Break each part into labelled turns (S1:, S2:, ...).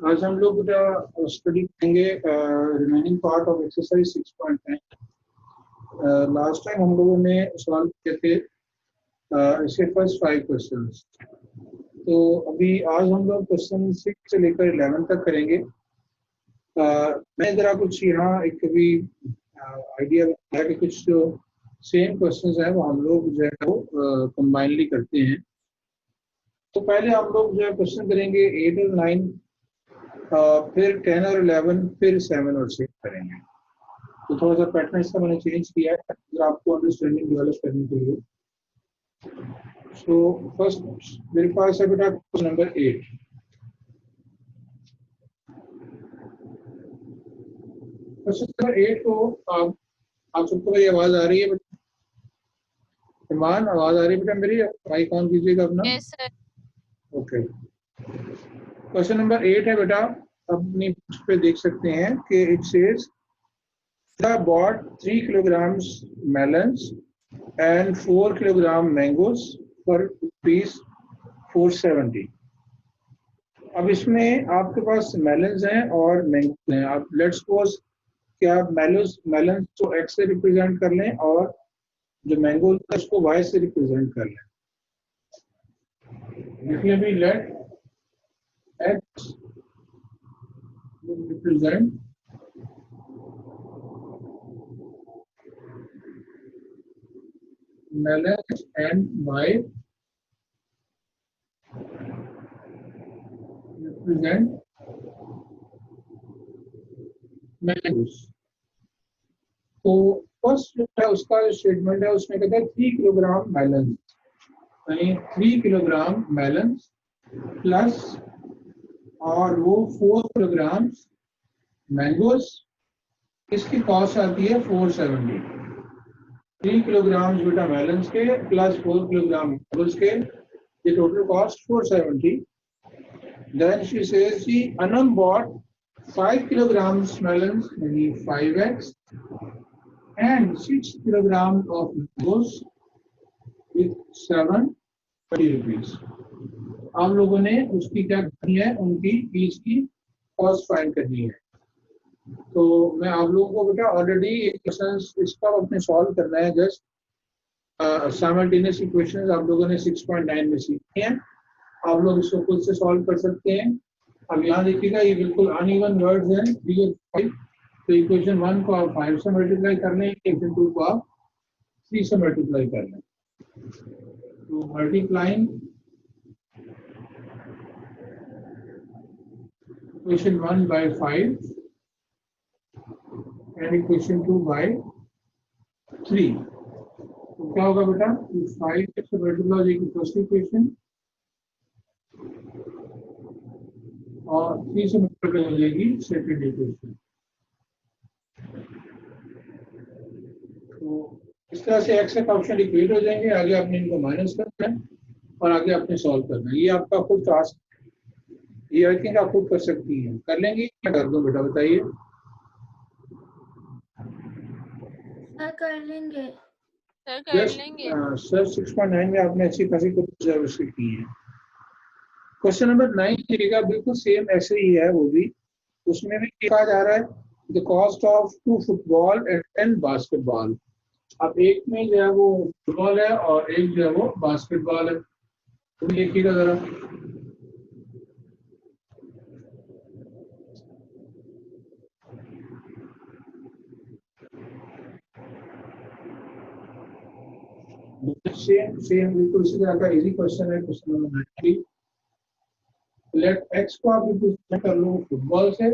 S1: आज हम लोग स्टडी करेंगे remaining part of exercise 6.9। Last time हम लोगों ने सॉल्व किए थे इसके फर्स्ट 5 क्वेश्चंस। तो अभी आज हम लोग क्वेश्चन 6 से लेकर 11 तक करेंगे। मैं जरा कुछ यहाँ एक अभी आइडिया है कि कुछ जो सेम क्वेश्चंस हैं वो हम लोग जो है वो कंबाइनली करते हैं। तो पहले हम लोग जो है क्वेश्चन करेंगे 8 और 9, फिर 10 और 11, फिर 7 और 6 करेंगे। तो थोड़ा सा पैटर्न इसका मैंने चेंज किया है अगर आपको अंडरस्टैंडिंग डेवलप करने के लिए। सो फर्स्ट मेरे पास है बेटा क्वेश्चन नंबर 8। क्वेश्चन नंबर 8 को आप सबको मेरी आवाज आ रही है बेटा? ईमान, आवाज आ रही है बेटा मेरी? माइक ऑन कीजिएगा अपना।
S2: Yes sir.
S1: Okay, question number 8 है बेटा। अपनी पे देख सकते हैं कि it says bought 3 kilograms melons and 4 kilogram mangoes for rupees 470। अब इसमें आपके पास मेलन्स हैं और मैंगोज हैं। आप लेट्स सपोज कि आप मेलन्स को एक्स से रिप्रेजेंट कर लें और जो मैंगोज है उसको वाई से रिप्रेजेंट कर लें। इसलिए भी let x represent melons and y represent mangoes। तो फर्स्ट जो है उसका जो स्टेटमेंट है उसमें कहता है 3 किलोग्राम मेलन्स, यानी 3 किलोग्राम मेलन्स प्लस और वो 4 किलोग्राम मैंगोज। इसकी कॉस्ट आती है 470। 3 किलोग्राम बेटा मेलन्स के प्लस 4 किलोग्राम मैंगोज के, ये total cost 470। Then she says she Anam bought 5 kilograms melons, maybe 5x, and 6 kilograms of mangoes with 730 rupees। आप लोगों ने उसकी क्या करनी है, उनकी फीस की कॉस्ट फाइंड करनी है। तो मैं आप लोगों को बेटा ऑलरेडी क्वेश्चन इसका अपने सॉल्व करना है। जस्ट साइमल्टेनियस इक्वेशंस आप लोगों ने 6.9 में सीखी हैं। आप लोग इसको खुद से सॉल्व कर सकते हैं। अब यहाँ देखिएगा ये बिल्कुल अनइवन वर्ड्स हैं 3 और 5। तो इक्वेशन 1 को आप 5 से मल्टीप्लाई कर लें, इक्वेशन 2 को आप 3 से मल्टीप्लाई कर लें। तो multiplying equation 1 by 5 and equation 2 by 3। तो क्या होगा बेटा? 5 से मल्टीप्लाई हो जाएगी फर्स्ट इक्वेशन और 3 से मल्टीप्लाई हो जाएगी सेकंड इक्वेशन। तो इस तरह से एक्स का ऑप्शन इक्वेट हो जाएंगे। आगे आपने इनको माइनस करना है और आगे आपने सॉल्व करना है। ये आपका खुद टास्क, ये आई थिंक आप खुद कर सकती हैं। कर लेंगे क्या कर दो बेटा, बताइए?
S2: कर लेंगे सर, कर लेंगे
S1: सर 6.9 में आपने अच्छी खासी कुछ की है। क्वेश्चन नंबर 9 देखिएगा, बिल्कुल सेम ऐसे ही है वो भी। उसमें भी कहा जा रहा है the cost of 2 football and 10 basketball. अब एक में जो है वो फुटबॉल है और एक जो है वो बास्केटबॉल है। तो देखिएगा जरा, सेम बिल्कुल इसी तरह का इजी क्वेश्चन है। Question number 9। लेट एक्स को आप रिप्रेजेंट कर लो फुटबॉल से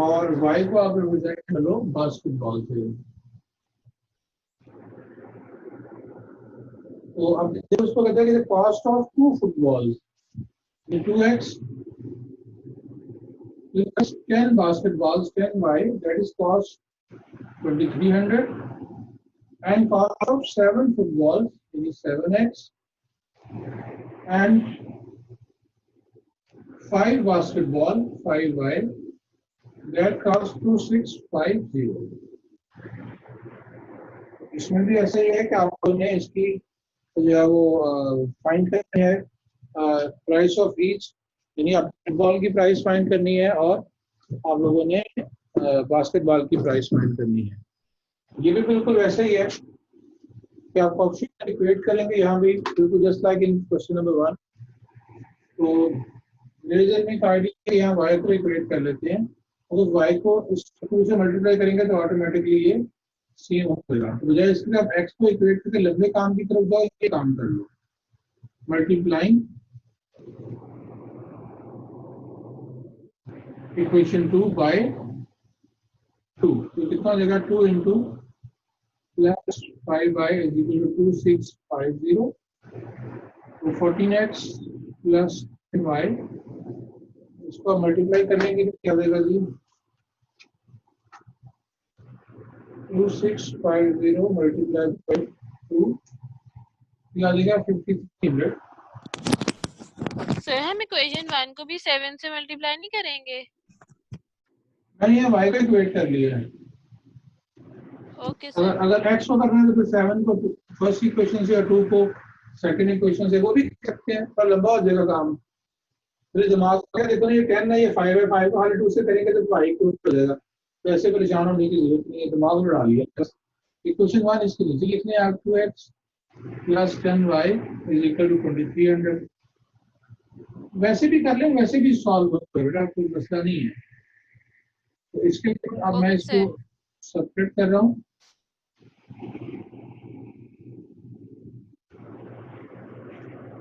S1: और वाई को आप रिप्रेजेंट कर लो बास्केटबॉल से। तो अब उसको कहते हैं कि the cost of 2 footballs 2x plus 10 basketballs 10y, that is cost 2300, and cost of 7 footballs is 7x and 5 basketball 5y, that cost 2650। इसमें भी ऐसा ही है कि आपको ने इसकी जो है वो फाइंड करनी है प्राइस ऑफ ईच, यानी आप फुटबॉल की प्राइस फाइंड करनी है और आप लोगों ने बास्केटबॉल की प्राइस फाइंड करनी है। ये भी बिल्कुल वैसे ही है कि आप ऑप्शन इक्वेट करेंगे यहाँ भी बिल्कुल just like in question number 1। तो मेरे में आइडिया यहाँ y को इक्वेट कर लेते हैं, अगर y को इस 2 से मल्टीप्लाई करेंगे तो ऑटोमेटिकली ये सेम हो जाएगा। तो बजाय इसके आप x को इक्वेट करके लंबे काम की तरफ जाओ, ये काम कर लो, मल्टीप्लाइंग इक्वेशन 2 बाय 2, तो कितना हो जाएगा 2 into plus 5y is equal to 2650, तो 14x प्लस y, इसको मल्टीप्लाई करने के लिए क्या देगा जी, 2650 मल्टीप्लाई बाय 2 क्या देगा 5300।
S2: सर हम इक्वेशन 1 को भी 7 से मल्टीप्लाई नहीं करेंगे?
S1: मैंने यहाँ y का इक्वेट कर लिया है।
S2: Okay sir.
S1: अगर x को करना है तो फिर 7 को फर्स्ट इक्वेशन से और 2 को सेकंड इक्वेशन से, वो भी कर सकते हैं, पर लंबा हो जाएगा काम। फिर दिमाग में देखो ना, ये 10 है, ये 5 है, 5 को खाली 2 से करेंगे तो 5 को हो जाएगा, तो ऐसे परेशान होने की जरूरत नहीं है, दिमाग में डाल लिया बस। इक्वेशन 1 इसके नीचे लिखने आप 2x plus 10y is equal to 2300। वैसे भी कर लें, वैसे भी सॉल्व कर बेटा, कोई मसला नहीं है। तो इसके लिए अब मैं इसको सेपरेट कर रहा हूँ।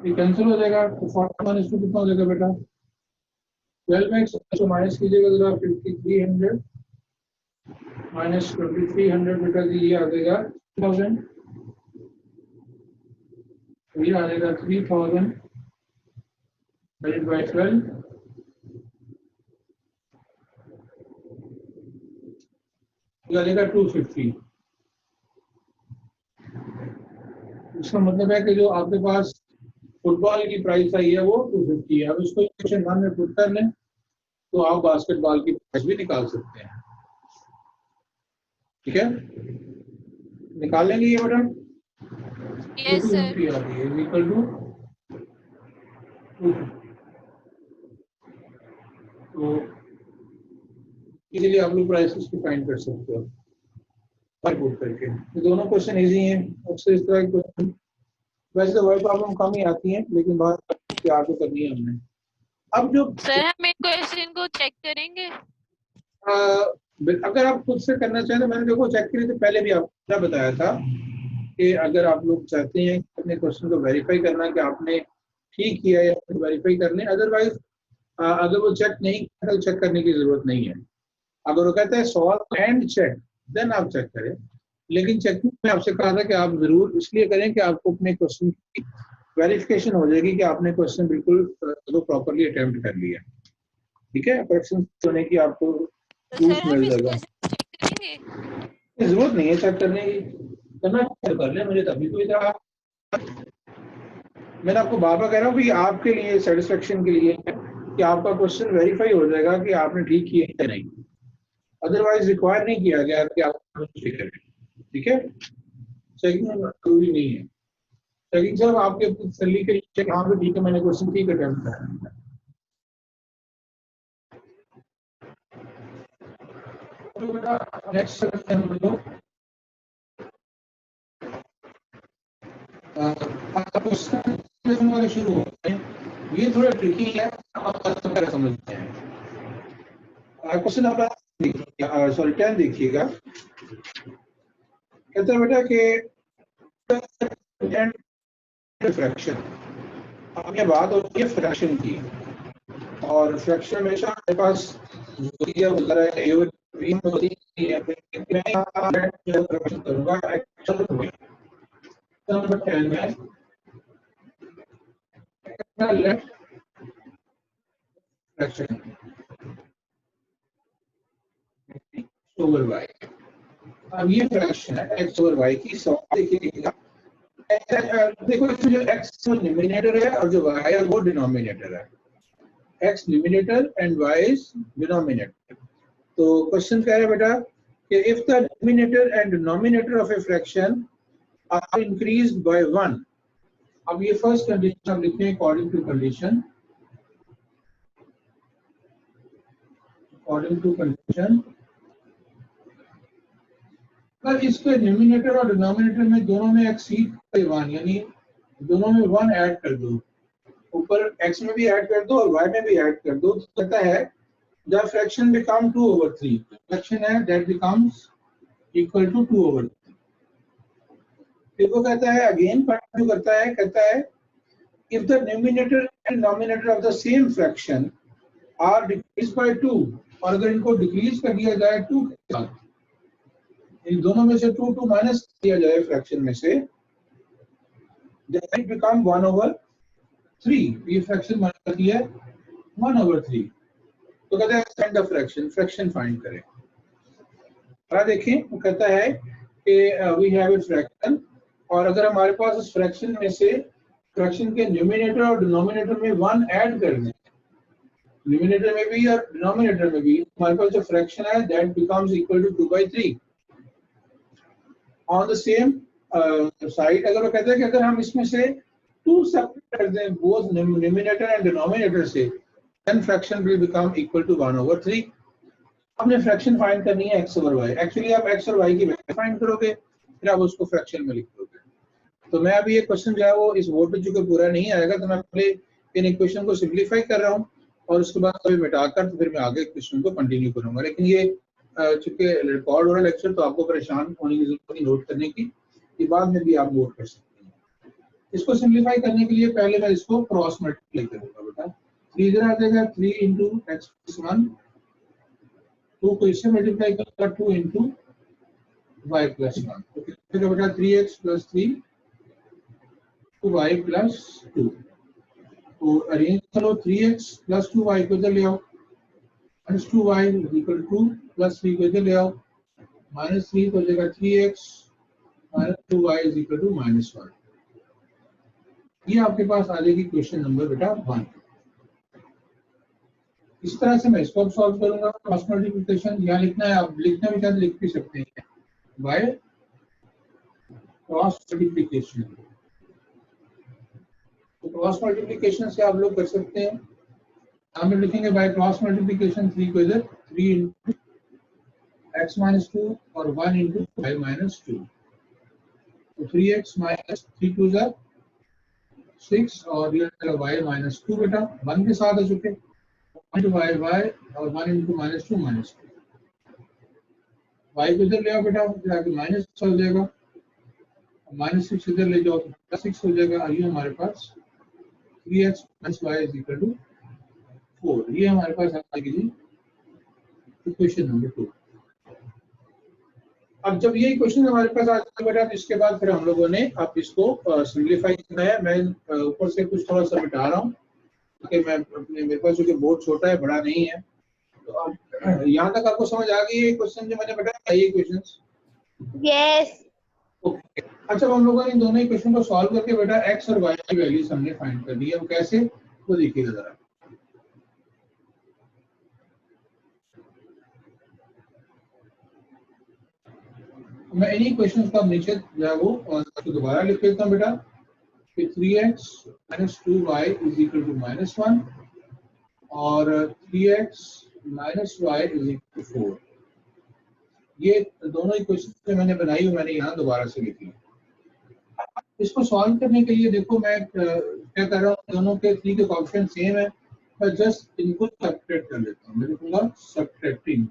S1: ये कैंसिल हो जाएगा, तो 41 इसको कितना हो जाएगा बेटा, 12x तो माइनस कीजिएगा जरा, 5300 माइनस 2300 बेटा जी, ये आ जाएगा 3000, ये आ जाएगा 3000 डिवाइडेड बाय 12, ये आ जाएगा 250। इसका मतलब है कि जो आपके पास फुटबॉल की प्राइस आई है वो 250 है। अब इसको इक्वेशन 1 में पुट कर लें तो आप बास्केटबॉल की प्राइस भी निकाल सकते हैं। ठीक है, निकाल लेंगे ये बेटा।
S2: Yes sir.
S1: इक्वल टू 250, तो इजीली आप लोग प्राइसेस को फाइंड कर सकते हो पुट करके। ये दोनों क्वेश्चन इजी हैं। अक्सर इस तरह के क्वेश्चन, वैसे तो वर्ड प्रॉब्लम कम ही आती हैं, लेकिन बात प्यार तो करनी है हमने। अब जो
S2: सर हम एक क्वेश्चन को चेक करेंगे,
S1: अगर आप खुद से करना चाहें तो मैंने देखो चेक के लिए तो पहले भी आपको बताया था कि अगर आप लोग चाहते हैं कि अपने क्वेश्चन को वेरीफाई करना कि आपने ठीक किया है या फिर वेरीफाई कर लें, अदरवाइज अगर वो चेक नहीं करता तो चेक करने की जरूरत नहीं है। अगर वो कहता है सॉल्व एंड चेक, देन आप चेक करें, लेकिन चेकिंग में आपसे कहा था कि आप जरूर इसलिए करें कि आपको अपने क्वेश्चन की वेरिफिकेशन हो जाएगी कि आपने क्वेश्चन बिल्कुल प्रॉपर्ली अटेम्प्ट कर लिया। ठीक है, क्वेश्चन होने की आपको प्रूफ मिल जाएगा। जरूरत नहीं है चेक करने की, करना कर ले, मुझे तभी कोई था। मैंने आपको बार बार कह रहा हूँ कि आपके लिए सेटिस्फेक्शन के लिए कि आपका क्वेश्चन वेरीफाई हो जाएगा कि आपने ठीक किया है नहीं, अदरवाइज रिक्वायर नहीं किया गया कि आप ठीक करें। ठीक है, चेकिंग जरूरी नहीं है। चेकिंग सिर्फ आपके तसल्ली के लिए, हाँ भी ठीक है मैंने क्वेश्चन ठीक अटेम्प्ट किया। नेक्स्ट हम लोग क्वेश्चन शुरू होते हैं, ये थोड़ा ट्रिकी है, आप समझते हैं। क्वेश्चन नंबर 10 देखिएगा, कहता है बेटा कि फ्रैक्शन, अब ये बात होती है फ्रैक्शन की, और फ्रैक्शन हमेशा हमारे पास होता है करूंगा नंबर 10 में लेफ्ट फ्रैक्शन ओवर वाई। अब ये फ्रैक्शन है एक्स ओवर वाई की, देखिएगा देखो इसमें जो एक्स न्यूमिनेटर है और जो वाई है वो डिनोमिनेटर है, x numerator and y is denominator. तो क्वेश्चन कह रहा है बेटा कि if the denominator and denominator of a fraction are increased by 1, अब ये फर्स्ट कंडीशन आप लिखते हैं अकॉर्डिंग टू कंडीशन, अगर इसके न्यूमिनेटर और डिनोमिनेटर में दोनों में एक्सीड 1 यानी दोनों में 1 ऐड कर दो, ऊपर x में भी ऐड कर दो और y में भी ऐड कर दो, तो कहता है द फ्रैक्शन बिकम 2/3, फ्रैक्शन है दैट बिकम्स इक्वल टू 2/3। फिर वो कहता है अगेन कंटिन्यू करता है, कहता है if the numerator and denominator of the same fraction are decrease by 2, और अगर इनको डिक्रीज कर दिया जाए 2 के साथ, इन दोनों में से 2 माइनस किया जाए फ्रैक्शन में से, then it become 1/3, ये फ्रैक्शन बन गया 1/3। तो कहते हैं find the fraction, fraction find करें। और देखें वो कहता है कि वी हैव ए फ्रैक्शन, और अगर हमारे पास इस फ्रैक्शन में से फ्रैक्शन के न्यूमिनेटर और डिनोमिनेटर में 1 ऐड कर दें, न्यूमिनेटर में भी और डिनोमिनेटर में भी, हमारे पास जो फ्रैक्शन है that becomes equal to 2/3। On the same side अगर वो कहते हैं कि अगर हम इसमें से 2 सेपरेट कर दें बोथ न्यूमिनेटर एंड डिनोमिनेटर से, then fraction will become equal to 1/3। आपने फ्रैक्शन फाइंड करनी है x और y, एक्चुअली आप x और y की वैल्यू फाइंड करोगे, फिर आप उसको फ्रैक्शन में लिख दोगे। तो मैं अभी ये क्वेश्चन जो है वो इस बोर्ड पे चूंकि पूरा नहीं आएगा, तो मैं पहले इन इक्वेशन को सिंप्लीफाई कर रहा हूँ और उसके बाद कभी मिटाकर तो फिर मैं आगे क्वेश्चन को कंटिन्यू करूंगा। लेकिन ये चूंकि रिकॉर्ड हो रहा है लेक्चर, तो आपको परेशान होने की जरूरत नहीं नोट करने की, ये बाद में भी आप नोट कर सकते हैं। इसको सिंप्लीफाई करने के लिए पहले मैं इसको क्रॉस मल्टीप्लाई करूंगा बेटा। 3 इधर आ जाएगा, 3 इंटू एक्स प्लस 1, 2 को इससे मल्टीप्लाई करूंगा 2 इंटू वाई प्लस 1, तो कितना बेटा 3x plus 3 to Y plus 2। तो अरेंज करो 3x प्लस 2y को इधर ले आओ, minus 2y equal two plus 3 को इधर ले आओ, माइनस 3 तो हो जाएगा 3x minus 2y is equal to -1। ये आपके पास आ जाएगी क्वेश्चन नंबर बेटा 1। इस तरह से मैं इसको सॉल्व करूंगा। क्रॉस मल्टीप्लिकेशन यहाँ लिखना है, आप लिखना भी चाहते लिख भी सकते हैं बाय क्रॉस मल्टीप्लिकेशन। तो क्रॉस मल्टीप्लिकेशन से आप लोग कर सकते हैं, हम लिखेंगे बाय क्रॉस मल्टीप्लिकेशन 3 को इधर 3 इंटू x माइनस 2 और 1 इंटू y माइनस 2, तो 3x माइनस 3 2 जा 6 और ये y माइनस 2 बेटा 1 के साथ आ चुके, 1 y y और 1 इंटू माइनस 2 माइनस 2, y को इधर ले आओ बेटा, फिर आगे माइनस हो जाएगा, माइनस 6 इधर ले जाओ तो 6 हो जाएगा। ये हमारे पास 3x minus y is equal to 4, ये हमारे पास आ गई इक्वेशन नंबर 2। अब जब ये इक्वेशन हमारे पास आ जाएगा बेटा, तो इसके बाद फिर हम लोगों ने अब इसको सिंप्लीफाई करना है। मैं ऊपर से कुछ थोड़ा सा मिटा रहा हूँ क्योंकि मैं अपने मेरे पास जो कि बोर्ड छोटा है, बड़ा नहीं है। तो अब यहाँ तक आपको समझ आ गई है क्वेश्चन जो मैंने बताया, ये क्वेश्चंस?
S3: यस।
S1: ओके, अच्छा हम लोगों ने इन दोनों इक्वेशन को सॉल्व करके बेटा x और y की वैल्यूज हमने फाइंड कर ली है। वो कैसे, वो देखिएगा जरा। मैं इन्हीं क्वेश्चंस को अब नीचे जो है वो दोबारा लिख देता हूँ बेटा कि 3x minus 2y is equal to -1 और 3x minus y is equal to 4। ये दोनों इक्वेशन जो मैंने बनाई हुई मैंने यहाँ दोबारा से लिखी। इसको सॉल्व करने के लिए देखो मैं क्या कर रहा हूँ, दोनों के 3 के कोएफिशिएंट सेम है, मैं जस्ट इनको सब्ट्रैक्ट कर लेता हूँ। मैं लिखूंगा सब्ट्रैक्टिंग,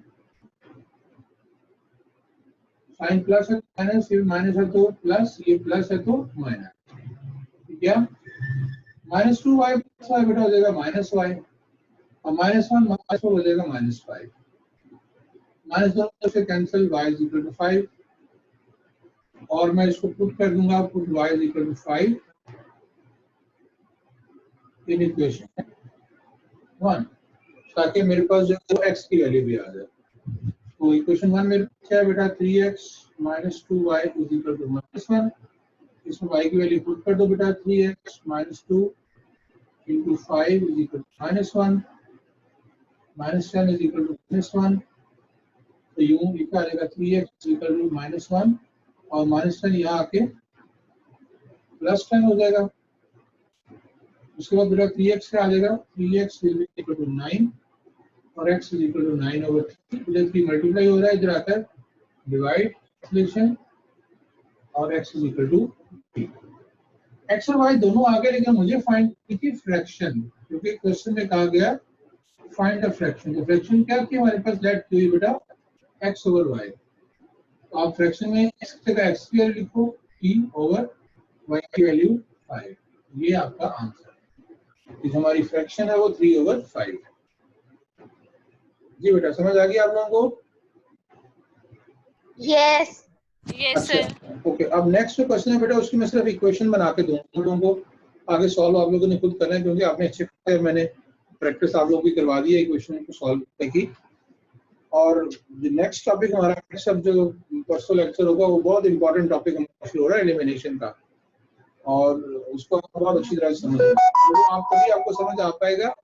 S1: साइन प्लस है माइनस, ये माइनस है तो प्लस, ये प्लस है तो माइनस, ठीक है। -2y प्लस y बेटा हो जाएगा -y और -1 माइनस हो जाएगा -5, माइनस दोनों से cancel, y is equal to 5 और मैं इसको पुट कर दूंगा, put y is equal to 5 in equation 1, ताकि मेरे पास जो है x की वैल्यू भी आ जाए। तो इक्वेशन 1 मेरे पास क्या है बेटा, 3x minus 2y is equal to -1, इसमें y की वैल्यू पुट कर दो बेटा, 3x minus 2 into 5 is equal to -1, -10 is equal to -1, तो यूं लिखा आ जाएगा 3x इज इक्वल टू -1 और -10 यहाँ आके +10 हो जाएगा। उसके बाद बेटा 3x से आ जाएगा, 3x will be equal to 9 और x इज इक्वल टू 9/3। इधर 3 मल्टीप्लाई हो रहा है, इधर आता है डिवाइड कैंसलेशन और x is equal to 3। x और y दोनों आ गए, लेकिन मुझे फाइंड की फ्रैक्शन, क्योंकि क्वेश्चन में कहा गया फाइंड द फ्रैक्शन। तो फ्रैक्शन क्या थी हमारे पास, लेट क्यू बेटा x/y। तो आप फ्रैक्शन में x की जगह x की वैल्यू लिखो, t/y की वैल्यू 5। ये आपका आंसर है। जो हमारी फ्रैक्शन है वो 3/5। जी बेटा समझ आ गया आप लोगों को?
S3: यस।
S2: Yes sir.
S1: अच्छा ओके, अब नेक्स्ट जो क्वेश्चन है बेटा उसकी मैं सिर्फ इक्वेशन बना के दूंगा लोगों को, आगे सॉल्व आप लोगों ने खुद करना है, क्योंकि आपने अच्छे से मैंने प्रैक्टिस आप लोगों की करवा दी है इक्वेशन को सॉल्व करने की। और जो नेक्स्ट टॉपिक हमारा नेक्स्ट अब जो परसों लेक्चर होगा वो बहुत इंपॉर्टेंट टॉपिक हमारा शुरू हो रहा है, एलिमिनेशन का, और उसको बहुत अच्छी तरह से समझना। तो आपको समझ आ पाएगा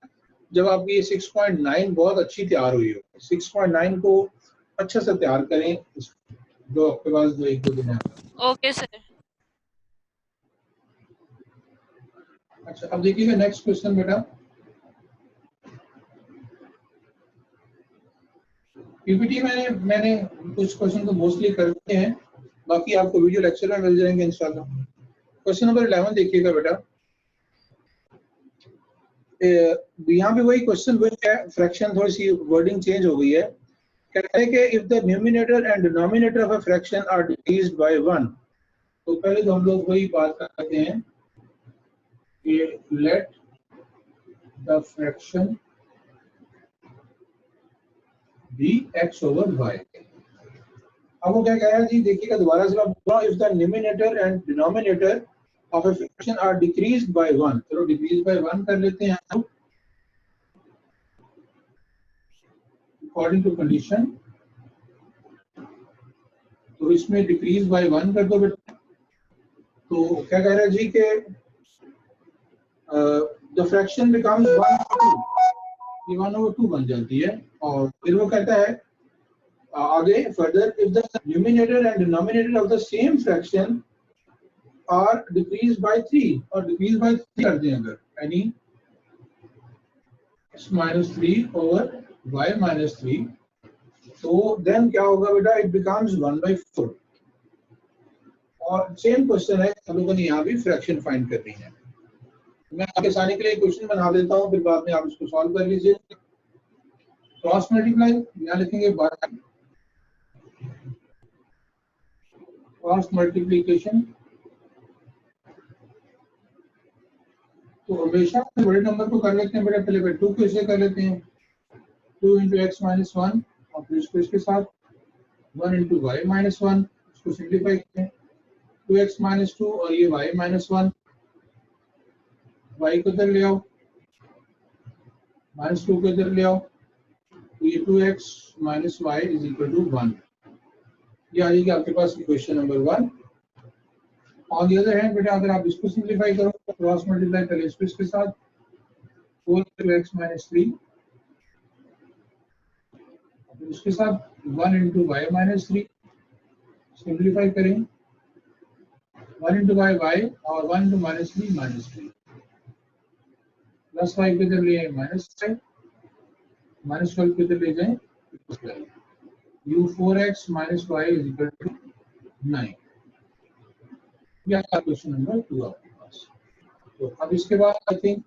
S1: जब आपकी ये 6.9 बहुत अच्छी तैयार हुई हो। 6.9 को अच्छे से तैयार करें, जो आपके पास जो 1-2 दिन है।
S2: Okay sir.
S1: अच्छा अब देखिएगा नेक्स्ट क्वेश्चन बेटा, पीपीटी मैंने कुछ क्वेश्चन को मोस्टली कर दिए हैं, बाकी आपको वीडियो लेक्चर में मिल जाएंगे इंशाल्लाह। क्वेश्चन नंबर 11 देखिएगा बेटा, यहाँ पे वही क्वेश्चन वही है, फ्रैक्शन थोड़ी सी वर्डिंग चेंज हो गई है। कहते हैं कि if the numerator and denominator of a fraction are decreased by 1, तो पहले तो हम लोग वही बात करते हैं कि let the fraction B x/y। अब वो क्या कह रहा है जी, देखिएगा दोबारा से मैं बोल रहा हूं, if the numerator and denominator of a fraction are decreased by 1, चलो डिक्रीज बाय 1 कर लेते हैं हम अकॉर्डिंग टू कंडीशन। तो इसमें डिक्रीज बाय 1 कर दो बेटा। तो क्या कह रहा है जी कि द फ्रैक्शन बिकम्स 1/2, ये 1/2 बन जाती है। और फिर वो कहता है आगे further, if the numerator and denominator of the same fraction are decrease by 3, और डिक्रीज बाय 3 कर दें अगर, यानी x-3/y-3, तो देन क्या होगा बेटा, इट बिकम्स 1/4। और सेम क्वेश्चन है, हम लोगों ने यहाँ भी फ्रैक्शन फाइंड करनी है। मैं आपके आसानी के लिए क्वेश्चन बना देता हूँ, फिर बाद में आप इसको सॉल्व कर लीजिए। क्रॉस मल्टीप्लाई यहाँ लिखेंगे, क्रॉस मल्टीप्लीकेशन। तो हमेशा बड़े नंबर को कर लेते हैं बेटा, पहले 2 को इसे कर लेते हैं, 2 × x-1, और फिर इसको इसके साथ 1 × y-1, इसको सिंप्लीफाई करते हैं, 2x-2 और ये y-1, y को इधर ले आओ, -2 को इधर ले आओ, तो ये 2x - y = 1। ये आ जाएगी आपके पास equation number 1। On the other hand बेटा, अगर आप इसको सिंप्लीफाई करो तो क्रॉस मल्टीप्लाई करें इसको इसके साथ, 4 × x-3, इसके साथ 1 × y-3, सिंप्लीफाई करें, 1 × y और 1 × -3, प्लस 5 को इधर ले आए, -5, -12 को इधर ले जाएं, u4x - y = 9। यह क्वेश्चन नंबर 2 आपके पास। तो अब इसके बाद आई थिंक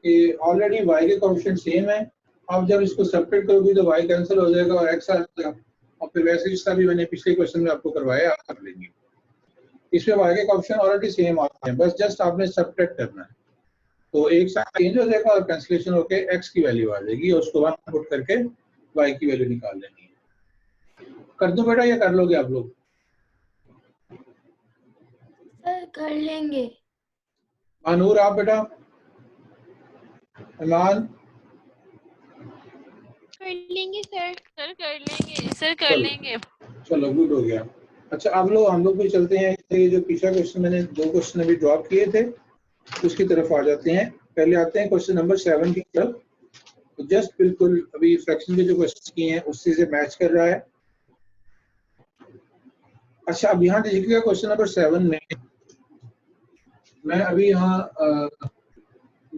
S1: कि ऑलरेडी y के कोएफिशिएंट सेम है। अब जब इसको सब्ट्रैक्ट करोगे तो y कैंसिल हो जाएगा और x आ जाएगा, और फिर वैसे जिसका भी मैंने पिछले क्वेश्चन में आपको करवाया आप कर लेंगे। इसमें y के कोएफिशिएंट ऑलरेडी सेम आते हैं, बस जस्ट आपने सब्ट्रैक्ट करना है। तो एक साथ चेंज हो जाएगा और कैंसिलेशन होके x की वैल्यू आ जाएगी, और उसको 1 पुट करके y की वैल्यू निकाल लेनी है। कर दो बेटा, या कर लोगे आप लोग?
S3: सर कर लेंगे।
S1: मानूर आप बेटा, ईमान
S2: कर लेंगे सर। सर कर लेंगे, सर कर
S1: चलो।
S2: लेंगे।
S1: चलो गुड हो गया। अच्छा अब हम लोग भी चलते हैं, ये जो पिछला क्वेश्चन मैंने 2 क्वेश्चन अभी ड्रॉप किए थे उसकी तरफ आ जाते हैं। पहले आते हैं क्वेश्चन नंबर 7 की तरफ। तो जस्ट बिल्कुल अभी फ्रैक्शन के जो क्वेश्चन किए हैं उससे से मैच कर रहा है। अच्छा अब यहाँ देखिएगा क्वेश्चन नंबर 7 में मैं अभी यहाँ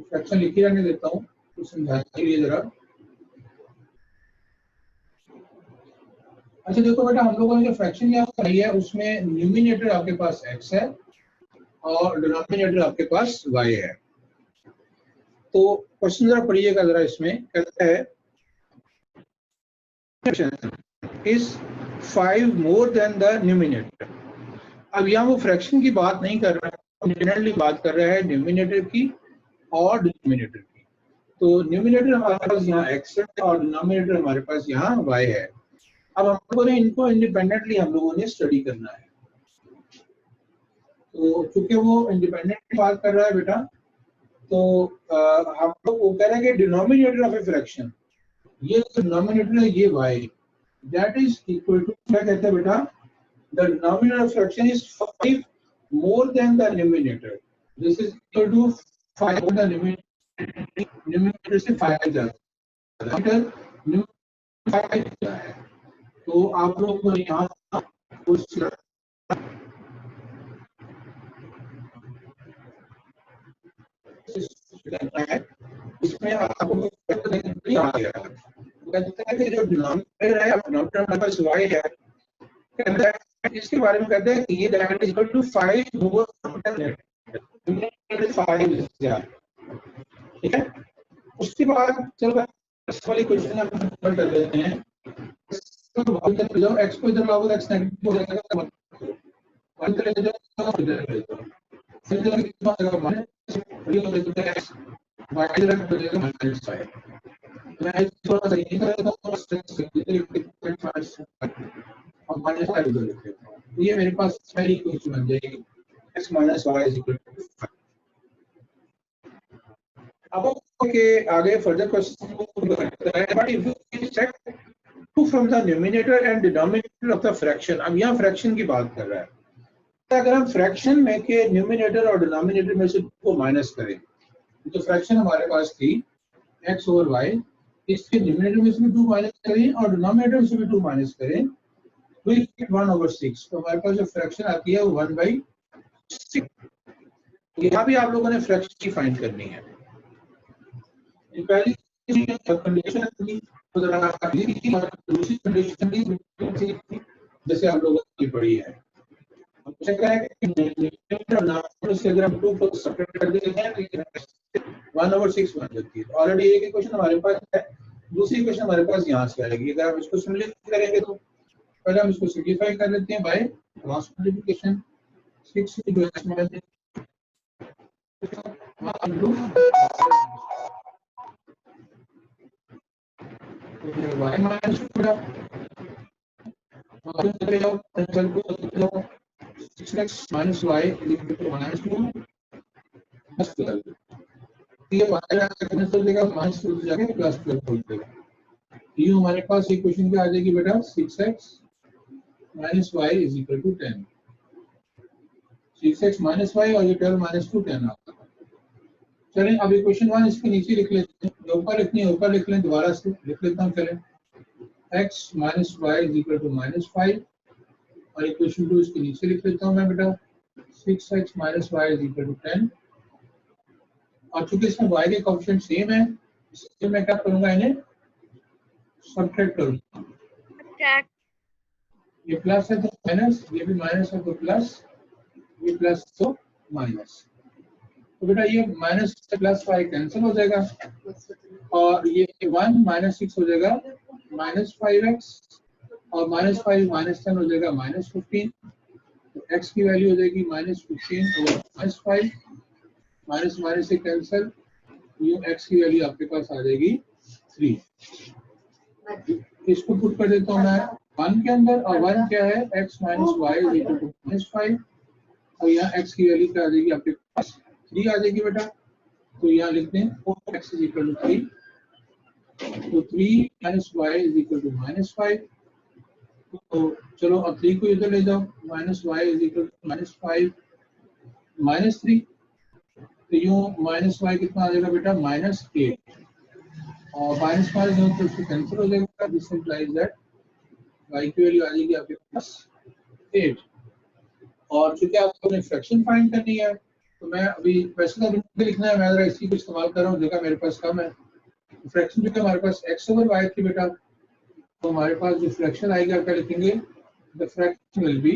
S1: फ्रैक्शन लिखी रहने देता हूँ तो समझाने के लिए जरा। अच्छा देखो बेटा, हम लोगों ने जो फ्रैक्शन यहाँ पढ़ी है उसमें न्यूमिनेटर आपके पास x है और डिनोमिनेटर आपके पास y है। तो क्वेश्चन जरा पढ़िएगा जरा, इसमें कहता है is 5 more than the numerator। अब यहाँ वो फ्रैक्शन की बात नहीं कर रहा है, जनरली बात कर रहा है न्यूमिनेटर की और डिनोमिनेटर की। तो न्यूमिनेटर हमारे पास यहाँ x है और डिनोमिनेटर हमारे पास यहाँ y है। अब हम लोगों ने इनको इंडिपेंडेंटली हम लोगों ने स्टडी करना है। तो चूंकि वो इंडिपेंडेंट बात कर रहा है बेटा, तो हम लोग वो कह रहे हैं कि डिनोमिनेटर ऑफ ए फ्रैक्शन, ये डिनोमिनेटर है ये y, that is equal to, क्या कहते हैं बेटा, the denominator of fraction is 5 more than the numerator. This is equal to 5 more than numerator से 5 ज्यादा है, न्यूमिनेटर 5 ज्यादा है। तो आप लोग को यहाँ कुछ है, इसमें आपको आ गया कहता है कि जो डिनोमिनेटर है, डिनोमिनेटर हमारे पास y है, कहता है इसके बारे में कहते हैं कि ये that is equal to 5 more than numerator 5 ज्यादा, ठीक है। उसके बाद चलो इस वाली क्वेश्चन हम कर लेते हैं। एक्स को इधर लाओ, एक्स नेगेटिव हो जाएगा, वन ले जाओ इधर ले जाओ, फिर इधर कितना आएगा माइनस, ये हो जाएगा एक्स, वाई इधर हो जाएगा -5। मैं थोड़ा सा ये करता हूं, स्ट्रेस और -5 इधर लिख देता हूं। ये मेरे पास पहली क्वेश्चन बन जाएगी, x - y = 5। अब ओके, आगे फर्दर क्वेश्चन को करते हैं। But if you check from the numerator and denominator of the fraction, अब यहाँ फ्रैक्शन की बात कर रहा है। अगर हम फ्रैक्शन में के न्यूमिनेटर और डिनोमिनेटर में से 2 को माइनस करें, तो फ्रैक्शन हमारे पास थी x ओवर y, इसके न्यूमिनेटर में से भी 2 माइनस करें और डिनोमिनेटर में से भी 2 माइनस करें, तो 1/6। तो हमारे पास जो फ्रैक्शन आती है वो 1/6। यहाँ भी आप लोगों ने फ्रैक्शन की फाइंड करनी है। पहली कंडीशन दूसरी कंडीशन जैसे आप लोगों की पढ़ी है, अगर हम 2 को सब्ट्रैक्ट कर देते हैं तो 1/6 बन जाती है। ऑलरेडी एक ही क्वेश्चन हमारे पास है, दूसरी क्वेश्चन हमारे पास यहाँ से आएगी। अगर हम इसको सिम्प्लीफाई करेंगे तो पहले हम इसको सिम्प्लीफाई कर लेते हैं by cross multiplication. 6 into x minus y minus 2 और चले जाओ कैंसिल को 6x minus y equal to -2 plus 12। ये y कैंसिल देगा, -2 जाके +12 हो जाएगा। ये हमारे पास इक्वेशन क्या आ जाएगी बेटा, 6x minus y is equal to 10। 6x minus y और ये 12 - 2 10 आता है। चलें अब इक्वेशन 1 इसके नीचे लिख लेते हैं, जो ऊपर लिखनी है ऊपर लिख लें, दोबारा से लिख लेता हूँ। चलें x minus y is equal to -5 और इक्वेशन 2 इसके नीचे लिख लेता हूँ मैं बेटा, 6x minus y is equal to 10। और चूंकि इसमें y के कोएफिशिएंट सेम है, इसलिए मैं क्या करूंगा, इन्हें सब्ट्रैक्ट करूंगा। ये प्लस है तो माइनस, ये भी माइनस है तो प्लस, ये प्लस तो माइनस। तो बेटा ये माइनस से प्लस y कैंसिल हो जाएगा और ये 1 - 6 हो जाएगा -5x और -5 -10 हो जाएगा -15। तो x की वैल्यू हो जाएगी -15 और -5, माइनस माइनस से कैंसिल, ये x की वैल्यू आपके पास आ जाएगी 3। इसको पुट कर देता हूँ मैं 1 के अंदर, और 1 क्या है, x - y = -5 और यहाँ x की वैल्यू क्या आ जाएगी आपके पास 3 आ जाएगी बेटा। तो यहाँ लिखते हैं 4x = 3, तो 3 - y = -5। तो चलो अब 3 को इधर ले जाओ, -y = -5 -3, तो यूं -y कितना आ जाएगा बेटा, -8 और -5 जो तो उससे कैंसिल हो जाएगा। दिस इंप्लाइज दैट y की वैल्यू आ जाएगी आपके पास 8। और चूंकि आपको फ्रैक्शन फाइंड करनी है तो मैं अभी वैसे तो मुझे लिखना है, मैं जरा इसी को इस्तेमाल कर रहा हूँ, जगह मेरे पास कम है। फ्रैक्शन जो है हमारे पास x ओवर y थी बेटा, तो हमारे पास जो फ्रैक्शन आएगा क्या लिखेंगे, the fraction will be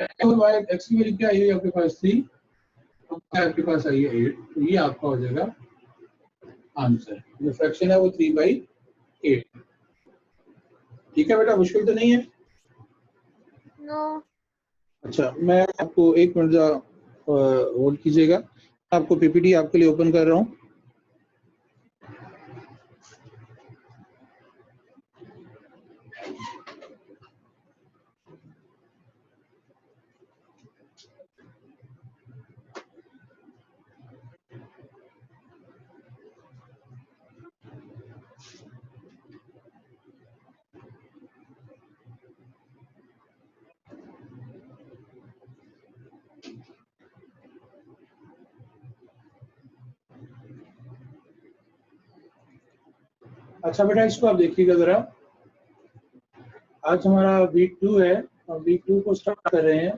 S1: x over y, x की वैल्यू क्या आई है आपके पास 3, तो आपके पास आई है 8, तो ये आपका हो जाएगा आंसर। जो फ्रैक्शन है वो 3/8। ठीक है बेटा, मुश्किल तो नहीं है।
S2: नो।
S1: अच्छा, मैं आपको एक मिनट होल्ड कीजिएगा, आपको पीपीटी आपके लिए ओपन कर रहा हूँ। अच्छा बेटा, इसको आप देखिएगा जरा। आज हमारा वीक 2 है और वीक 2 को स्टार्ट कर रहे हैं।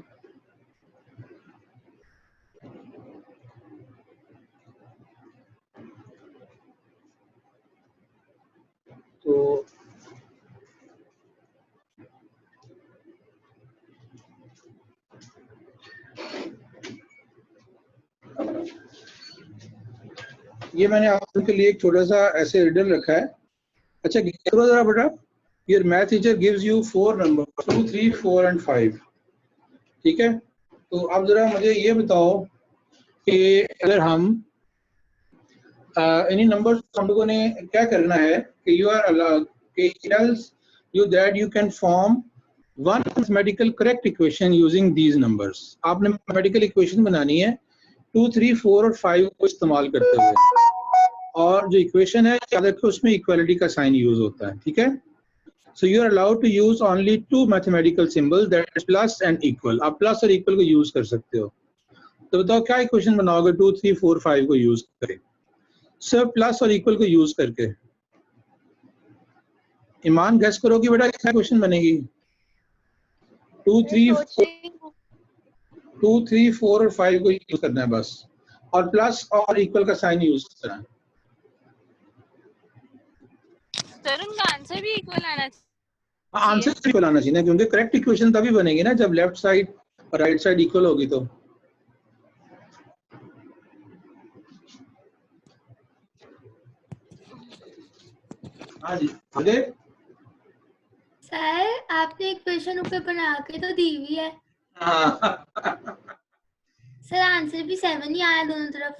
S1: तो ये मैंने आपके लिए एक छोटा सा ऐसे रिडल रखा है। अच्छा करो जरा बेटा, your math teacher gives you 4 number 2, 3, 4 and 5। ठीक है, तो आप जरा मुझे ये बताओ कि अगर हम इन्हीं नंबर्स हम लोगों ने क्या करना है कि यू आर अलाउड कि tells you that you can form one mathematical correct equation using these numbers. आपने मैथमेटिकल इक्वेशन बनानी है 2, 3, 4 और 5 को इस्तेमाल करते हुए, और जो इक्वेशन है याद रखो उसमें इक्वालिटी का साइन यूज होता है। ठीक है, so you are allowed to use only 2 mathematical symbol, that is plus and equal. आप प्लस और इक्वल को यूज कर सकते हो। तो बताओ क्या इक्वेशन बनाओगे 2, 3, 4, 5 को यूज करें, सिर्फ प्लस और इक्वल को यूज करके। ईमान गेस करो कि बेटा क्या क्वेश्चन बनेगी। 2, 3, 4 और 5 को यूज करना है बस, और प्लस और इक्वल का साइन यूज करना है।
S2: सर उनका आंसर भी इक्वल आना चाहिए।
S1: आंसर इक्वल आना चाहिए ना, क्योंकि करेक्ट इक्वेशन तभी बनेगी ना जब लेफ्ट साइड और राइट साइड इक्वल होगी। तो हाँ जी आगे।
S3: सर आपने इक्वेशन ऊपर बना के तो दी हुई है। सर आंसर भी 7 ही आया दोनों तरफ।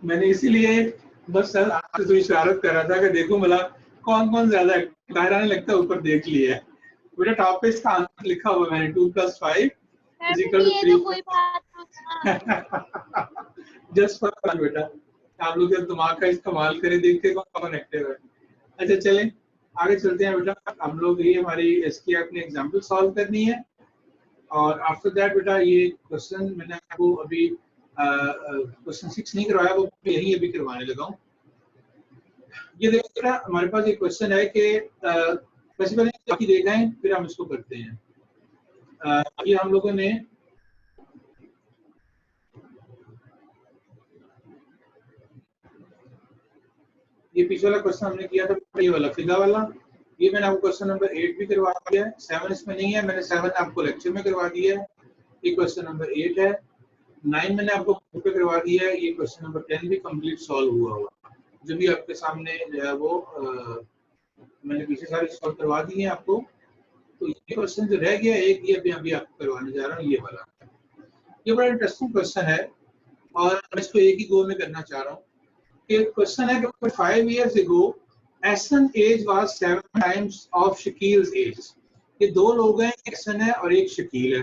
S1: मैंने इसीलिए बस सर आपसे तो इशारत कर रहा था कि देखो मला कौन कौन ज्यादा बाहर आने लगता है, ऊपर देख लिया है बेटा। टॉप पे इसका आंसर लिखा हुआ मैंने 2 + 5 = 3।
S2: कोई बात
S1: जस्ट फॉर फन बेटा, आप लोग जब दिमाग का इस्तेमाल करें, देखते कौन कनेक्टेड है। अच्छा चलें आगे चलते हैं बेटा। हम लोग ये हमारी इसकी अपनी एग्जांपल सॉल्व करनी है, और आफ्टर दैट बेटा ये क्वेश्चन मैंने आपको अभी क्वेश्चन 6 नहीं करवाया, वो यही अभी करवाने लगा हूँ। ये देखो बेटा, हमारे पास एक क्वेश्चन है कि वैसे पहले बाकी देखा है फिर हम इसको करते हैं। ये हम लोगों ने ये पिछले वाला क्वेश्चन हमने किया था, ये वाला फिजा वाला। ये मैंने आपको क्वेश्चन नंबर 8 भी करवा दिया है, 7 इसमें नहीं है, मैंने 7 आपको लेक्चर में करवा दिया है। ये क्वेश्चन नंबर 8 है। 9 मैंने आपको बुक पे करवा दिया है। ये क्वेश्चन नंबर 10 भी कंप्लीट सॉल्व हुआ हुआ, जो भी आपके सामने जो है वो मैंने पीछे सारे सॉल्व करवा दिए हैं आपको। तो ये क्वेश्चन जो रह गया एक, ये अभी आपको करवाने जा रहा हूँ, ये वाला। ये बड़ा इंटरेस्टिंग क्वेश्चन है और मैं इसको एक ही गो में करना चाह रहा हूँ। क्वेश्चन है कि 5 years ago Hassan's age was 7 times of Shakil's age। ये दो लोग हैं, एक हसन है और एक शकील है।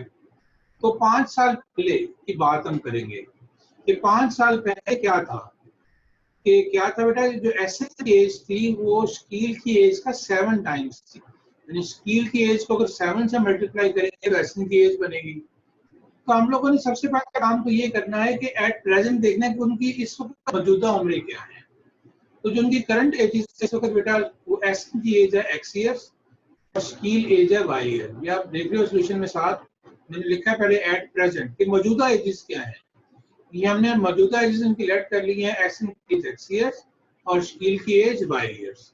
S1: तो 5 साल पहले की बात हम करेंगे कि 5 साल पहले क्या था। कि क्या था बेटा, जो हसन की एज थी वो शकील की एज का 7 टाइम्स थी। यानी शकील की एज को अगर 7 से मल्टीप्लाई करेंगे तो हसन की एज बनेगी। तो हम लोगों ने सबसे पहले काम तो ये करना है कि एट प्रेजेंट देखना है कि उनकी इस वक्त मौजूदा उम्रें क्या है। तो जो उनकी करंट एज इस वक्त बेटा वो एस की एज है x ईयर्स, स्कील एज है y ईयर। ये आप देख रहे हो सोल्यूशन में साथ मैंने लिखा है पहले एट प्रेजेंट कि मौजूदा एजेस क्या है। ये हमने मौजूदा एजेस इनकी लेट कर ली है, एसन की एज x ईयर्स और स्कील की एज y ईयर्स।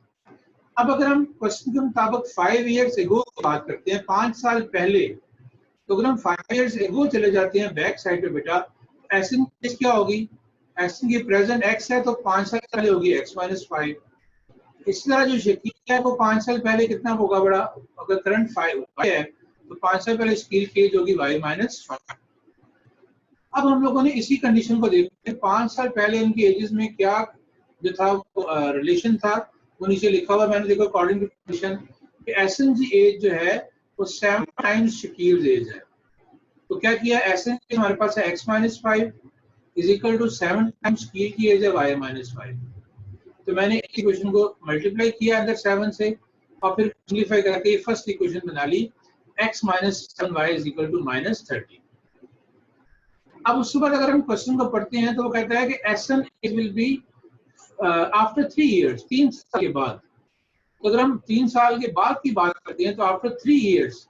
S1: अब अगर हम क्वेश्चन के मुताबिक 5 इयर्स एगो की बात करते हैं, 5 साल पहले, तो अगर हम 5 इयर्स एगो चले जाते हैं बैक साइड पे बेटा, एसन की एज क्या होगी? एसन की प्रेजेंट x है तो 5 साल पहले होगी x - 5। इसी तरह जो शकील है वो 5 साल पहले कितना होगा बड़ा? अगर करंट 5 है तो 5 साल पहले स्कील की एज होगी y - 5। अब हम लोगों ने इसी कंडीशन को देखा 5 साल पहले इनकी एजेस में क्या जो था रिलेशन था, वो नीचे लिखा हुआ मैंने देखो अकॉर्डिंग टू कंडीशन कि एसन की एज जो है वो 7 टाइम्स शकील एज है। तो क्या किया, एसन की हमारे पास है x - 5 is equal to 7 times Shakeel की एज है y - 5। तो मैंने इक्वेशन को मल्टीप्लाई किया अंदर 7 से और फिर सिंपलीफाई करके फर्स्ट इक्वेशन बना ली x - 7y is equal to -30। अब उसके बाद अगर हम क्वेश्चन को पढ़ते हैं तो वो कहता है कि Ahsan it will be after 3 years, 3 साल के बाद। तो अगर हम 3 साल के बाद की बात करते हैं तो आफ्टर 3 इयर्स,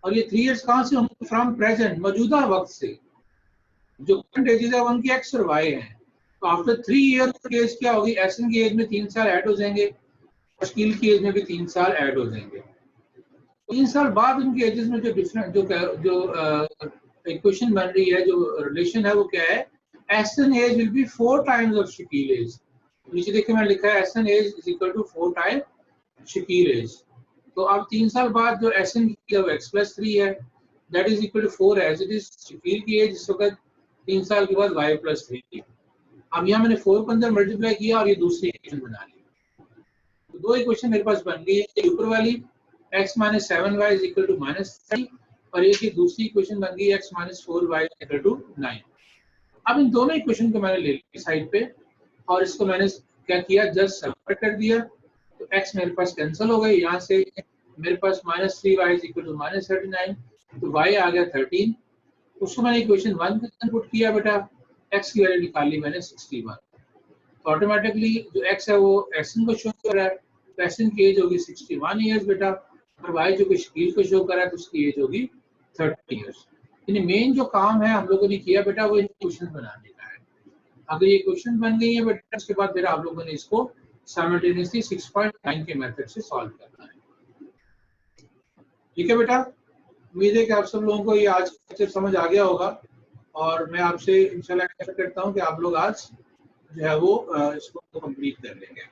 S1: और ये 3 इयर्स कहाँ से होंगे? फ्रॉम प्रेजेंट, मौजूदा वक्त से। जो करंट एजेस है उनकी एक्स और वाई है। तो आफ्टर 3 ईयर की एज क्या होगी? एसन की एज में 3 साल ऐड हो जाएंगे और स्कील की एज में भी 3 साल ऐड हो जाएंगे। 3 साल बाद उनकी एजेस में जो डिफरेंट जो इक्वेशन बन रही है, जो रिलेशन है वो क्या है? Ahsan age will be 4 times of Shakeel age. नीचे देखिए मैंने लिखा है Ahsan age is equal to 4 times Shakeel age. तो अब 3 साल बाद जो एसन की x + 3 है that is equal to 4 as it is. Shakeel की एज इस वक्त 3 साल के बाद y + 3। अब यहाँ मैंने 4 को अंदर मल्टीप्लाई किया और ये दूसरी इक्वेशन बना ली। तो दो इक्वेशन मेरे पास बन गई है, ऊपर वाली x - 7y is equal to -3 और एक ही दूसरी इक्वेशन बन गई x - 4y is equal to 9। अब इन दोनों इक्वेशन को मैंने ले ली साइड पे और इसको मैंने क्या किया, जस्ट सब्ट्रैक्ट कर दिया। तो x मेरे पास कैंसिल हो गई, यहाँ से मेरे पास -3y इज इक्वल टू -39, तो y आ गया 13। उसको मैंने इक्वेशन 1 के अंदर पुट किया बेटा, x की वैल्यू निकाली मैंने 61। तो ऑटोमेटिकली जो x है वो एसन को शो कर रहा है, तो एसन की एज होगी 61 इयर्स बेटा, और y जो कि शकील को शो कर रहा है तो उसकी एज होगी 30 इयर्स। यानी मेन जो काम है हम लोगों ने किया बेटा वो क्वेश्चन बनाने का है। अगर ये क्वेश्चन बन गई है बेटा, उसके बाद फिर आप लोगों ने इसको साइमल्टेनियसली 6.9 के मेथड से सॉल्व करना है। ठीक है बेटा, उम्मीद है कि आप सब लोगों को ये आज अच्छे समझ आ गया होगा और मैं आपसे इंशाल्लाह एक्सपेक्ट करता हूँ कि आप लोग आज जो है वो इसको कंप्लीट कर लेंगे।